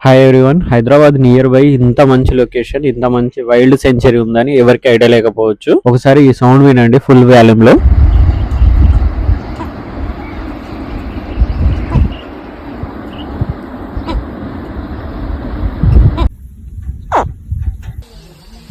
Hi everyone. Hyderabad near by ఇంత మంచి location, ఇంత మంచి వైల్డ్ సెంచరీ ఉందని ఎవరికి ఐడియా లేకపోవచ్చు. ఒకసారి ఈ సౌండ్ వినండి ఫుల్ వాల్యూమ్ లో.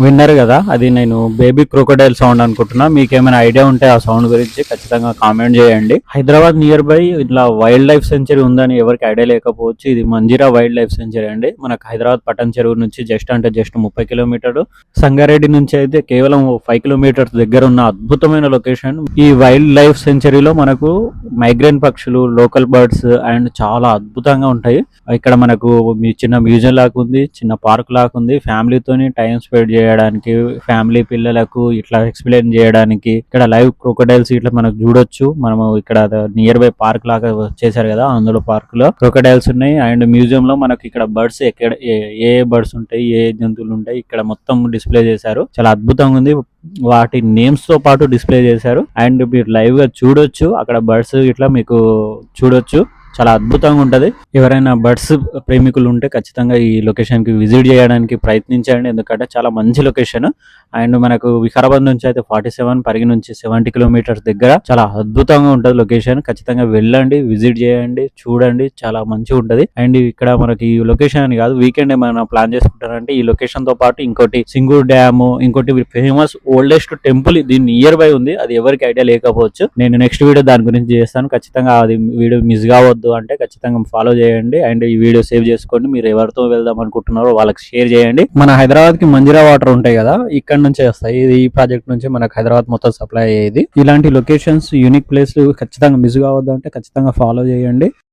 విన్నారు కదా, అది నేను బేబీ క్రోకోడైల్ సౌండ్ అనుకుంటున్నా. మీకు ఏమైనా ఐడియా ఉంటే ఆ సౌండ్ గురించి ఖచ్చితంగా కామెంట్ చేయండి. హైదరాబాద్ నియర్ బై ఇట్లా వైల్డ్ లైఫ్ సెంచరీ ఉందని ఎవరికి ఐడియా లేకపోవచ్చు. ఇది మంజీరా వైల్డ్ లైఫ్ సెంచరీ అండి. మనకు హైదరాబాద్ పట్టణ చెరువు నుంచి జస్ట్ 30 కిలోమీటర్లు, సంగారెడ్డి నుంచి అయితే కేవలం 5 కిలోమీటర్స్ దగ్గర ఉన్న అద్భుతమైన లొకేషన్. ఈ వైల్డ్ లైఫ్ సెంచరీలో మనకు మైగ్రేన్ పక్షులు, లోకల్ బర్డ్స్ అండ్ చాలా అద్భుతంగా ఉంటాయి. ఇక్కడ మనకు చిన్న మ్యూజియం లాగా ఉంది, చిన్న పార్క్ లాగా ఉంది. ఫ్యామిలీతోని టైం స్పెండ్ చేయడానికి, ఫ్యామిలీ పిల్లలకు ఇట్లా ఎక్స్ప్లెయిన్ చేయడానికి ఇక్కడ లైవ్ క్రోకోడైల్స్ ఇట్లా మనకు చూడొచ్చు. మనము ఇక్కడ నియర్ బై పార్క్ లాగా చేశారు కదా, అందులో పార్క్ లో క్రోకోడైల్స్ ఉన్నాయి. అండ్ మ్యూజియం లో మనకి ఇక్కడ బర్డ్స్ ఎక్కడ ఏ బర్డ్స్ ఉంటాయి, ఏ జంతువులు ఉంటాయి ఇక్కడ మొత్తం డిస్ప్లే చేశారు. చాలా అద్భుతంగా ఉంది. వాటి నేమ్స్ తో పాటు డిస్ప్లే చేశారు. అండ్ మీరు లైవ్ గా చూడొచ్చు, అక్కడ బర్డ్స్ ఇట్లా మీకు చూడొచ్చు. చాలా అద్భుతంగా ఉంటది. ఎవరైనా బర్డ్స్ ప్రేమికులు ఉంటే ఖచ్చితంగా ఈ లొకేషన్ కి విజిట్ చేయడానికి ప్రయత్నించండి, ఎందుకంటే చాలా మంచి లొకేషన్. అండ్ మనకు వికారాబాద్ నుంచి అయితే 47, పరిగి నుంచి 70 కిలోమీటర్స్ దగ్గర. చాలా అద్భుతంగా ఉంటది లొకేషన్. ఖచ్చితంగా వెళ్ళండి, విజిట్ చేయండి, చూడండి, చాలా మంచిగా ఉంటది. అండ్ ఇక్కడ మనకి ఈ లొకేషన్ అని కాదు, వీకెండ్ ఏమైనా ప్లాన్ చేసుకుంటారంటే ఈ లొకేషన్ తో పాటు ఇంకోటి సింగూర్ డ్యామ్, ఇంకోటి ఫేమస్ ఓల్డెస్ట్ టెంపుల్ దీని నియర్ బై ఉంది. అది ఎవరికి ఐడియా లేకపోవచ్చు. నేను నెక్స్ట్ వీడియో దాని గురించి చేస్తాను. ఖచ్చితంగా అది వీడియో మిస్ కావద్దు అంటే ఖచ్చితంగా ఫాలో చేయండి. అండ్ ఈ వీడియో సేవ్ చేసుకోండి. మీరు ఎవరితో వెళ్దాం అనుకుంటున్నారో వాళ్ళకి షేర్ చేయండి. మన హైదరాబాద్ కి మంజీరా వాటర్ ఉంటాయి కదా, ఇక్కడ నుంచే వస్తాయి. ఇది ఈ ప్రాజెక్ట్ నుంచి మనకు హైదరాబాద్ మొత్తం సప్లై అయ్యేది. ఇలాంటి లొకేషన్స్, యూనిక్ ప్లేస్ ఖచ్చితంగా మిస్ కావద్దు అంటే ఖచ్చితంగా ఫాలో చేయండి.